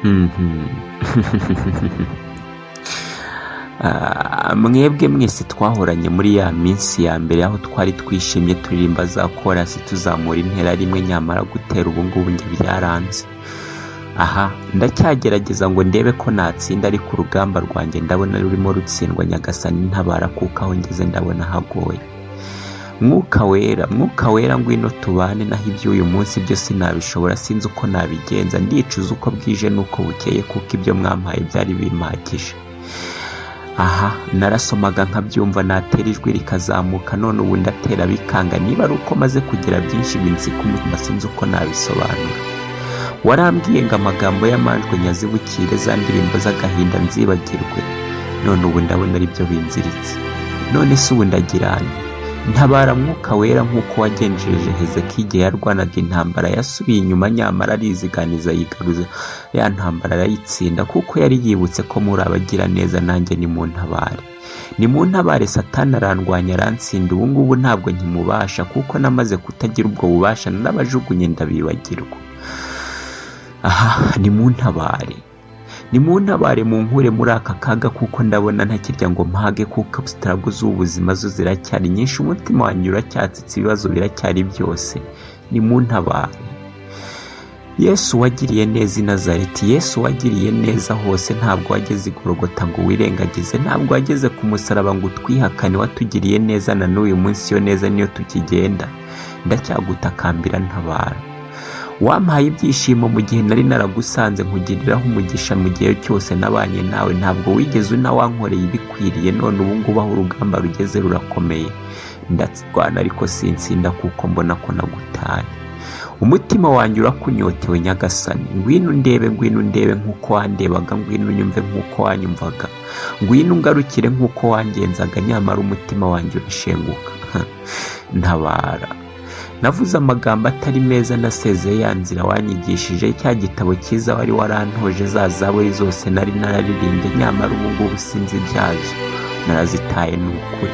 Mhm. Mwebwe mwese twahoranye muri ya minsi ya mbere aho twari twishimye turirimba za korasi tuzamura intera rimwe, nyamara gutera ubu ngubu njye byaranze. Aha ndacyagerageza ngo ndebe ko natsinda, ariko urugamba rwanjye ndabona rurimo rutsindwa. Nyagasani ntabara, kuko aho ngeze ndabona hagoye. Mwuka wera ngwino tubane, naho iby'uyu munsi byo sinabishobora, sinzi uko nabigenza. Ndicuza uko bwije n'uko bukeye, kuko ibyo mwampaye byari bimpagije. Aha narasomaga nkabyumva, natera ijwi rikazamuka, none ubu ndatera bikanga. Niba ari uko maze kugira byinshi binsi ku mutima, sinzi uko nabisobanura. Warambwiye ngo amagambo y'amanjwe nyazibukire, za ndirimbo z'agahinda nzibagirwe, none ubu ndabona ari byo binziritse. None se ubu ndagiranye? Ntabara Mwuka wera, nk'uko wagenjereje Hezekiya igihe yarwanaga intambara. Yasubiye inyuma, nyamara ariziganiza yigaruza ya ntambara arayitsinda, kuko yari yibutse ko muri abagira neza. Nanjye nimuntabare, Satani arandwanya aransinda. Ubu ngubu ntabwo nkimubasha, kuko namaze kutagira ubwo bubasha, n'abajugunye ndabibagirwa. Aha nimuntabare munkure muri aka kaga, kuko ndabona ntakirya ngo mpage, kuko sitarago z'ubuzima zo ziracyari nyinshi. Umutima wanjye uracyatsitse, ibibazo biracyari byose. Nimuntabare. Yesu wagiriye neza i Nazareti, Yesu wagiriye neza hose, ntabwo wageze i Golgota ngo wirengagize, ntabwo wageze ku musaraba ngo utwihakane. Watugiriye neza, na n'uyu munsi yo neza niyo tukigenda. Ndacyagutakambira, ntabara. Wampaye ibyishimo mu gihe nari naragusanze, nkugiriraho umugisha mu gihe cyose nabanye nawe. Ntabwo wigeze unawankoreye ibikwiriye, none ubu ngubu aho urugamba rugeze rurakomeye. Ndatsirwana ariko sinsinda, kuko mbona ko nagutaye. Umutima wanjye urakunyotewe Nyagasani. Ngwino undebe nk'uko wandebaga, ngwino unyumve nk'uko wanyumvaga, ngwino ungarukire nk'uko wangenzaga, nyamara umutima wanjye urashenguka. Ntabara. Navuze amagambo atari meza, nasezeye ya nzira wanyigishije, cya gitabo cyiza wari warantoje, za zaburi zose nari nararirimbye, nyamara ubu ngubu sinzi ibyazo, narazitaye. Ni ukuri,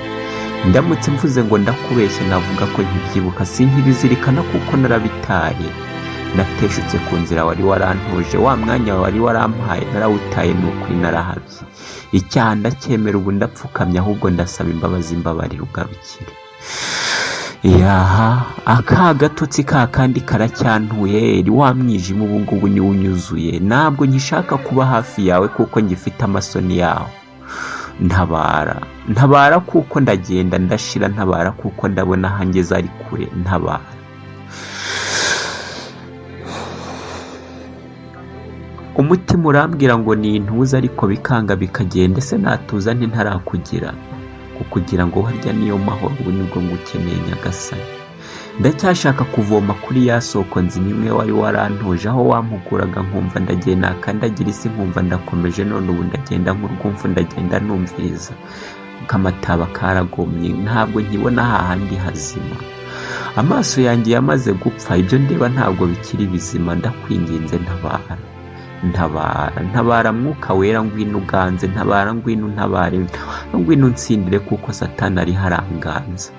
ndamutse mvuze ngo ndakubeshye navuga ko nkibyibuka, sinkibizirikana, kuko narabitaye. Nateshutse ku nzira wari warantoje, wa mwanya wari warampaye narawutaye. Ni ukuri, narahabye. Icyaha ndacyemera, ubu ndapfukamye, ahubwo ndasaba imbabazi, mbabarira ugarukire. Yaha, aka gatotsi ka kandi karacyantuye, wa mwijima ubu ngubu niwo unyuzuye. Ntabwo nkishaka kuba hafi yawe, kuko ngifite amasoni yawe. Ntabara kuko ndagenda ndashira. Ntabara kuko ndabona hangeze ari kure. Ntabara. Umutima urambwira ngo ni intuza, ariko bikanga bikagenda. Ese natuza nti ntarakugira? Kugira ngo harya niyo mahoro, ubu nibwo ngukeneye Nyagasani. Ndacyashaka kuvoma kuri ya soko nzima imwe wari warantoje, aho wampuguraga nkumva ndagiye nakandagira isi, nkumva ndakomeje. None ubu ndagenda nk'urwumvu, ndagenda numviriza nk'amataba karagomye. Ntabwo nkibona hahandi hazima. Amaso yanjye yamaze gupfa, ibyo ndeba ntabwo bikiri bizima. Ndakwinginze, ntabara Mwuka wera, ngwino uganze. Ntabara, ngwino untabare, ngwino unsindire, kuko Satani ari haranganza.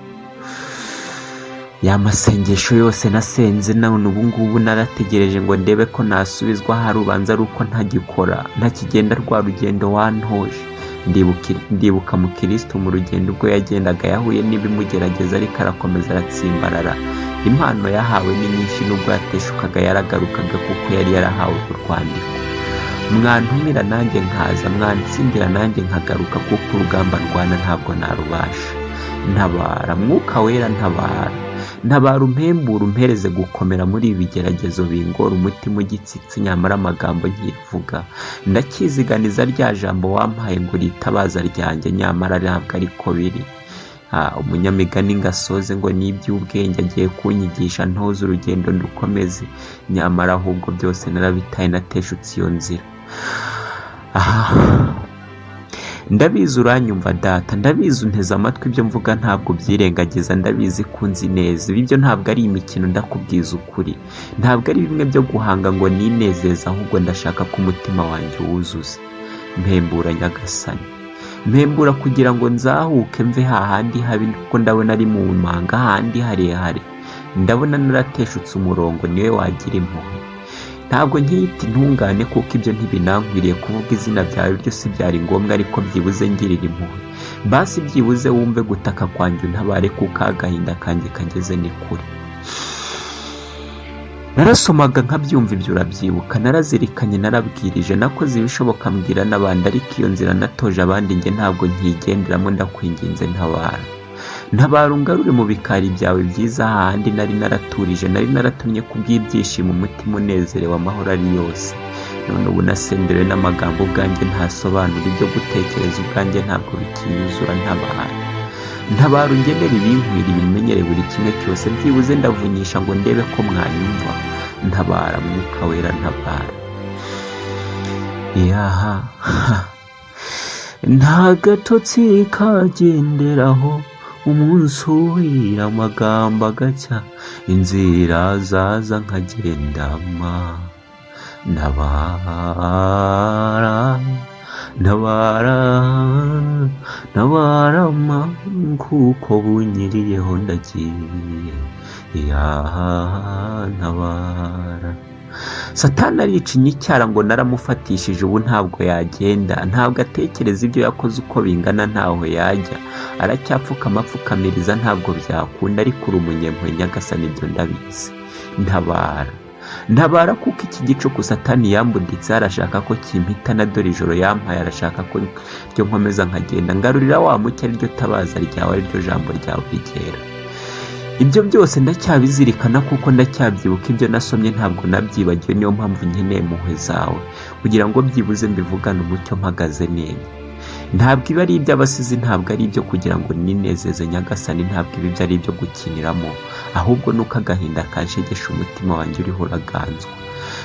Ya masengesho yose nasenze, none ubu ngubu narategereje ngo ndebe ko nasubizwa. Hari ubanza ari uko ntagikora, ntakigenda rwa rugendo wantoje. Ndibuka mu Kristo mu rugendo ubwo yagendaga, yahuye n'ibimugerageza, ariko arakomeza aratsimbarara. Impano yahawe ni nyinshi, nubwo yateshukaga yaragarukaga, kuko yari yarahawe urwandiko. Mwantumira nanjye nkaza, mwansindira nanjye nkagaruka, kuko urugamba rwana ntabwo narubasha. Ntabara Mwuka wera, ntabara umpembure, umpereze gukomera muri ibi bigeragezo bingora. Umutima ugitsitse, nyamara amagambo nkivuga. Ndakiziganiza rya jambo wampaye ngo ritabaza ryanjye, nyamara ntabwo ariko biri. Umunyamigani ngasoze ngo n'iby'ubwenge agiye kunyigisha, ntoze urugendo ndukomeze, nyamara ahubwo byose narabitaye, nateshutse iyo nzira. Ndabizi uranyumva Data, ndabizi unteze amatwi, ibyo mvuga ntabwo byirengagiza. Ndabizi ko unzi neza, ibyo ntabwo ari imikino, ndakubwiza ukuri. Ntabwo ari bimwe byo guhanga ngo ninezeze, ahubwo ndashaka ko umutima wanjye wuzuza. Mpembura Nyagasani, mpembura kugira ngo nzahuke mve hahandi habi, kuko ndabona ari mu manga hahandi harehare. Ndabona narateshutse umurongo, niwe wagira impuhwe. ntabwo nkiyita intungane kuko ibyo ntibinankwiriye kuvuga izina ryawe ryo si byari ngombwa, ariko byibuze ngirira impuhwe, basi byibuze wumve gutaka kwanjye untabare kuko agahinda kanjye kageze ni kure. Narasomaga nkabyumva, ibyo urabyibuka, narazirikanye, narabwirije, nakoze ibishoboka mbwira n'abandi, ariko iyo nzira natoje abandi njye ntabwo nkigenderamo. Ndakwinginze ntabara ungarure mu bikari byawe byiza, hahandi nari naraturije, nari naratumye kubw'ibyishimo umutima unezerewe, amahoro ari yose. None ubu nasenderewe n'amagambo ubwanjye ntasobanura, ibyo gutekereza ubwanjye ntabwo bikinyuzura. Ntabara ungenere ibinkwira, ibimenyere buri kimwe cyose, byibuze ndavunyisha ngo ndebe ko mwanyumva. Ntabara Mwuka Wera, ntabara. Yaha nta gatotsi kagenderaho, umunsi uhira amagambo agacya, inzira zaza nkagendama. Ntabara kuko bunyiriyeho ndagiye. Ntabara. Satani aricinye icyara ngo naramufatishije, ubu ntabwo yagenda, ntabwo atekereza ibyo yakoze uko bingana, ntaho yajya, aracyapfukama apfukamiriza, ntabwo byakunda, ariko uri umunyempuhwe Nyagasani, ibyo ndabizi. Ntabara kuko iki gicuku Satani yambuditse, arashaka ko kimpitana, dore ijoro yampaye arashaka ko ryo nkomeza nkagenda. Ngarurira wa mucyo ariryo tabaza ryawe, ariryo jambo ryawe rigera. Ibyo byose ndacyabizirikana kuko ndacyabyibuka, ibyo nasomye ntabwo nabyibagiwe, niyo mpamvu nkeneye impuhwe zawe kugira ngo byibuze mbivugane umucyo mpagaze neza. Ntabwo ibi ari iby'abasizi, ntabwo ari ibyo kugira ngo ninezeze Nyagasani, ntabwo ibi ari ibyo gukiniramo, ahubwo nuko agahinda kanshegesha umutima wanjye uriho uraganzwa.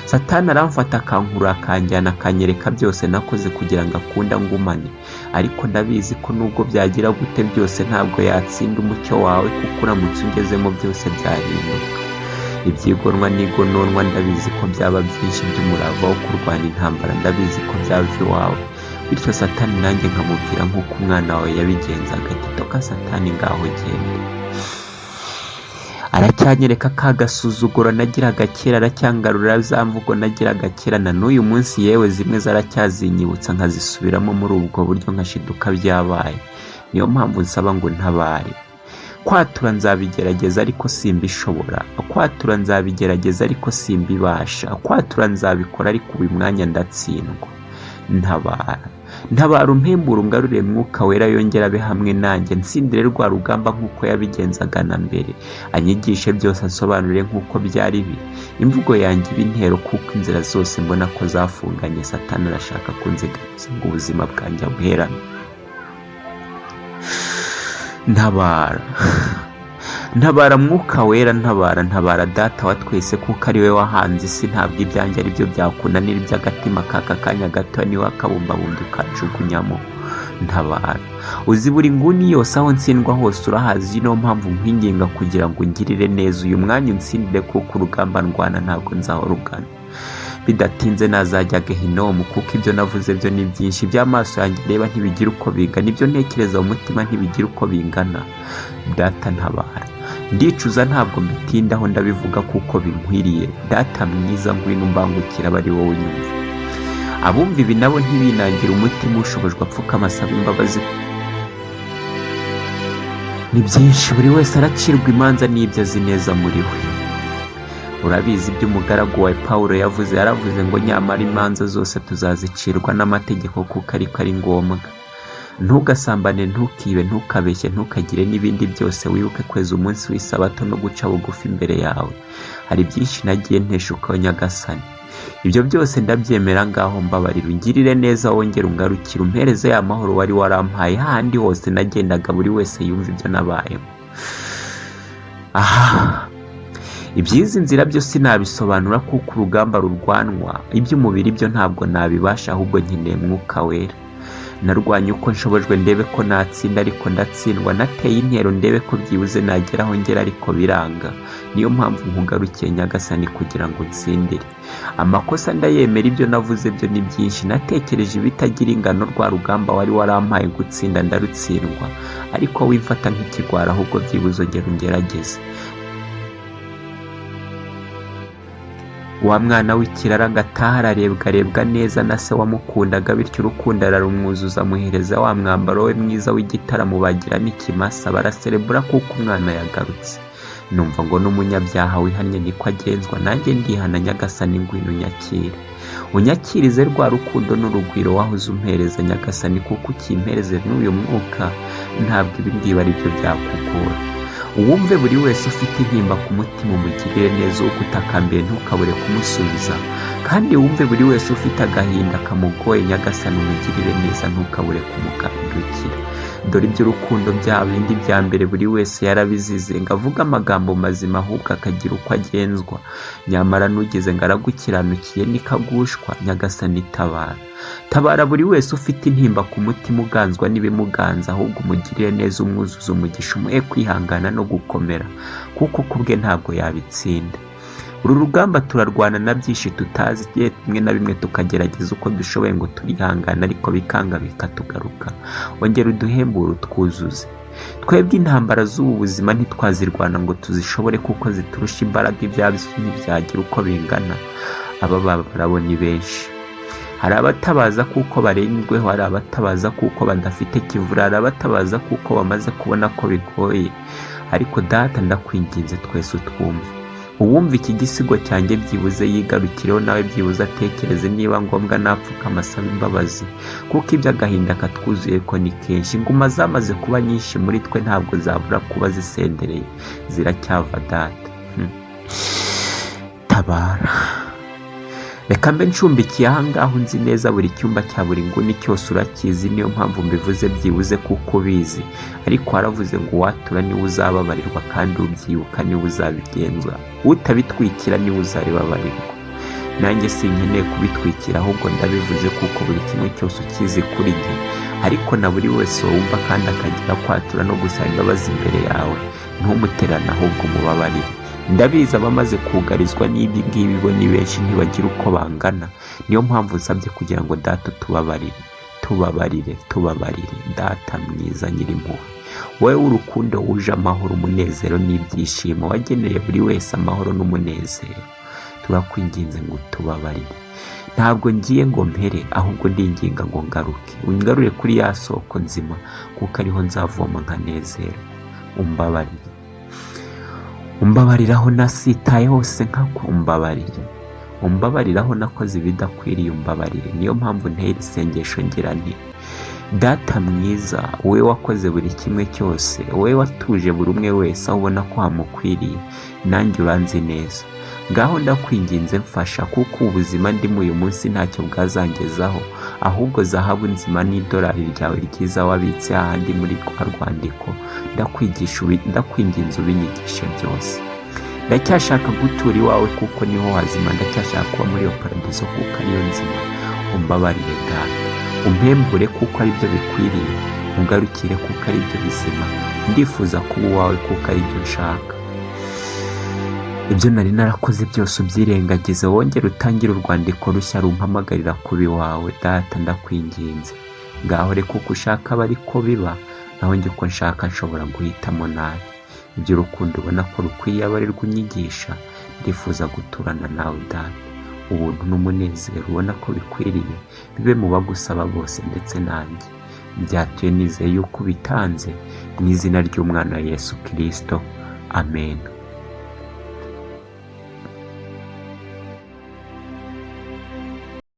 Satani aramfata akankurura, akanjyana, akanyereka byose nakoze kugira ngo akunde ngumane, ariko ndabizi ko nubwo byagira gute byose ntabwo yatsinda umucyo wawe, kuko uramutse ungezemo byose byahinduka. Ibyigonwa n'igononwa ndabizi ko byaba byinshi, by'umurava wo kurwana intambara ndabizi ko byava iwawe, bityo Satani nanjye nkamubwira nk'uko umwana wawe yabigenzaga, gitoka Satani ngaho genda. Aracyanyereka ka gasuzuguro nagiraga kera, aracyangarurira za mvugo nagiraga kera, na n'uyu munsi yewe zimwe zaracyazinyibutsa nkazisubiramo muri ubwo buryo, nkashiduka byabaye. Niyo mpamvu nsaba ngo ntabare. Kwatura nzabigerageza ariko simbishobora, kwatura nzabigerageza ariko simbibasha, kwatura nzabikora ariko uyu mwanya ndatsindwa. Ntabara umpembura, ungarure Mwuka Wera, yongera abe hamwe nanjye, nsindire rwa rugamba nk'uko yabigenzaga na mbere, anyigishe byose, ansobanurire nk'uko byari biri, imvugo yanjye ibe intero, kuko inzira zose mbona ko zafunganye Satani arashaka kunzigaza ngo ubuzima bwanjye abuherane. Ntabara Mwuka Wera, ntabara Data wa twese, kuko ari we wahanze isi, ntabwo ibyanjye ari byo byakunanira, iby'agatima k'aka kanya gato niwe akabumbabumba ukajugunyamo. Ntabara uzi buri nguni yose, aho ntsindwa hose urahazi, niyo mpamvu nkwinginga kugira ngo ungirire neza uyu mwanya, unsindire kuko urugamba ndwana ntabwo nzaho rugana. Bidatinze nazajya Gehinomu, kuko ibyo navuze byo ni byinshi, iby'amaso yanjye reba ntibigira uko bingana, ibyo ntekereza mu mutima ntibigira uko bingana. Data ntabara, ndicuza ntabwo mbitindaho, ndabivuga kuko binkwiriye. Data mwiza, ngwino umbangukira, aba ari wowe unyumva. Abumva ibi nabo ntibinangire umutima, ushobojwe apfukama asaba imbabazi. Ni byinshi, buri wese aracirwa imanza n'ibyo azi neza muri we. Urabizi ibyo umugaragu wa Pawulo yavuze, yaravuze ngo nyamara imanza zose tuzazicirwa n'amategeko, kuko ariko ari ngombwa. Ntugasambane, ntukibe, ntukabeshye, ntukagire n'ibindi byose, wibuke kweza umunsi w'isabato no guca bugufi imbere yawe. Hari byinshi nagiye nteshukaho Nyagasani, ibyo byose ndabyemera, ngaho mbabarira, ungirire neza, wongere ungarukire, umpereze ya mahoro wari warampaye, hahandi hose nagendaga buri wese yumva ibyo nabayemo. Iby'izi nzira byo sinabisobanura kuko urugamba rurwanwa, iby'umubiri byo ntabwo nabibasha, ahubwo nkeneye Mwuka Wera. Narwanye uko nshobojwe ndebe ko natsinda, ariko ndatsindwa. Nateye intero ndebe ko byibuze nageraho ngera, ariko biranga. Niyo mpamvu nkugarukiye Nyagasani kugira ngo nsindire. Amakosa ndayemera, ibyo navuze byo ni byinshi, natekereje ibitagira ingano, rwa rugamba wari warampaye gutsinda ndarutsindwa, ariko wimfata nk'ikigwara, ahubwo byibuze ongera ungerageze. wa mwana w'ikirara agataha ararebwarebwa neza na se wamukundaga, bityo urukundo ararumwuzuza, amuhereza wa mwambaro we mwiza w'igitaramo bagiramo ikimasa, baraserebura kuko umwana yagarutse. Numva ngo n'umunyabyaha wihannye niko agenzwa, nanjye ndihana Nyagasani ngwino unyakire. Unyakirize rwa rukundo n'urugwiro wahoze umpereza Nyagasani, kuko ukimpereze n'uyu mwuka ntabwo ibi ngibi ari byo byakugora. Uwumve buri wese ufite intimba ku mutima umugirire neza, uko utakambiye ntukabure kumusubiza, kandi wumve buri wese ufite agahinda kamugoye Nyagasani umugirire neza ntukabure kumugandukira. Dore iby'urukundo bya bindi bya mbere buri wese yarabizize, ngo avuge amagambo mazima ahubwo akagira uko agenzwa, nyamara n'ugeze ngo aragukiranukiye nikagushwa. Nyagasani tabara, tabara buri wese ufite intimba ku mutima uganzwa n'ibimuganza, ahubwo umugirire neza umwuzuza umugisha, umuhe kwihangana no gukomera, kuko kubwe ntabwo yabitsinda. Uru rugamba turarwana na byinshi tutazi, rimwe na bimwe tukagerageza uko dushoboye ngo turihangane, ariko bikanga bikatugaruka. Ongera uduhembure utwuzuze. Twebwe intambara z'ubu buzima ntitwazirwana ngo tuzishobore, kuko ziturusha imbaraga, ibyazo ntibyagira uko bingana. Abababara bo ni benshi. Hari abatabaza kuko barenzweho, hari abatabaza kuko badafite kivura, hari abatabaza kuko bamaze kubona ko bigoye. Ariko Data ndakwinginze twese utwumve. Uwumva iki gisigo cyanjye byibuze yigarukireho, nawe byibuze atekereze niba ngombwa napfukama asaba imbabazi, kuko iby'agahinda katwuzuye ko ni kenshi. Inguma zamaze kuba nyinshi muri twe ntabwo zabura kuba zisendereye, ziracyava Data. Tabara. Reka mbe ncumbikiye ahangaha, unzi neza buri cyumba cya buri nguni cyose urakizi, niyo mpamvu mbivuze byibuze kuko ubizi. Ariko waravuze ngo uwatura niwe uzababarirwa, kandi ubyibuka niwe uzabigenzwa, utabitwikira niwe uzabibabarirwa. Nanjye sinkeneye kubitwikira, ahubwo ndabivuze kuko buri kimwe cyose ukizi kuri njye. Ariko na buri wese wumva kandi akagira kwatura no gusaba imbabazi imbere yawe, ntumuterane ahubwo umubabarire. Ndabizi abamaze kugarizwa n'ibi ngibi bo ni benshi, ntibagira uko bangana. Niyo mpamvu nsabye kugira ngo Data tubabarire, tubabarire, tubabarire. Data mwiza nyirimpuhwe, wowe w'urukundo wuje amahoro, umunezero n'ibyishimo, wageneye buri wese amahoro n'umunezero, turakwinginze ngo tubabarire. Ntabwo ngiye ngo mpere, ahubwo ndinginga ngo ngaruke, ungarure kuri ya soko nzima, kuko ariho nzavoma nkanezero. Umbabarire, umbabariraho nasitaye hose nkakumbabarire, umbabariraho nakoze ibidakwiriye, umbabarire. Niyo mpamvu ntera isengesho ngira nti: Data mwiza, wowe wakoze buri kimwe cyose, wowe watuje buri umwe wese aho ubona ko hamukwiriye, nanjye uranzi neza. Ngaho ndakwinginze mfasha, kuko ubuzima ndimo uyu munsi ntacyo bwazangezaho, ahubwo zahabu nzima n'idolari ryawe ryiza wabitse ahandi muri rwa rwandiko. Ndakwinginze ubinyigishe byose. Ndacyashaka gutura iwawe kuko niho hazima, ndacyashaka kuba muri iyo paradizo kuko ariyo nzima. Umbabarire Data, umpembure kuko ari byo bikwiriye, ungarukire kuko ari byo bizima. Ndifuza kuba uwawe kuko ari byo nshaka. Ibyo nari narakoze byose ubyirengagize, wongere utangire urwandiko rushya rumpamagarira kuba iwawe. Data ndakwinginze, ngaho reka uko ushaka aba ariko biba, naho njye uko nshaka nshobora guhitamo nabi. Iby'urukundo ubona ko rukwiye aba ari rwo unyigisha, ndifuza guturana nawe Data. Ubuntu n'umunezero ubona ko bikwiriye bibe mu bagusaba bose ndetse nanjye. Byatuye nizeye yuko ubitanze, mu izina ry'umwana Yesu Kristo. Amen.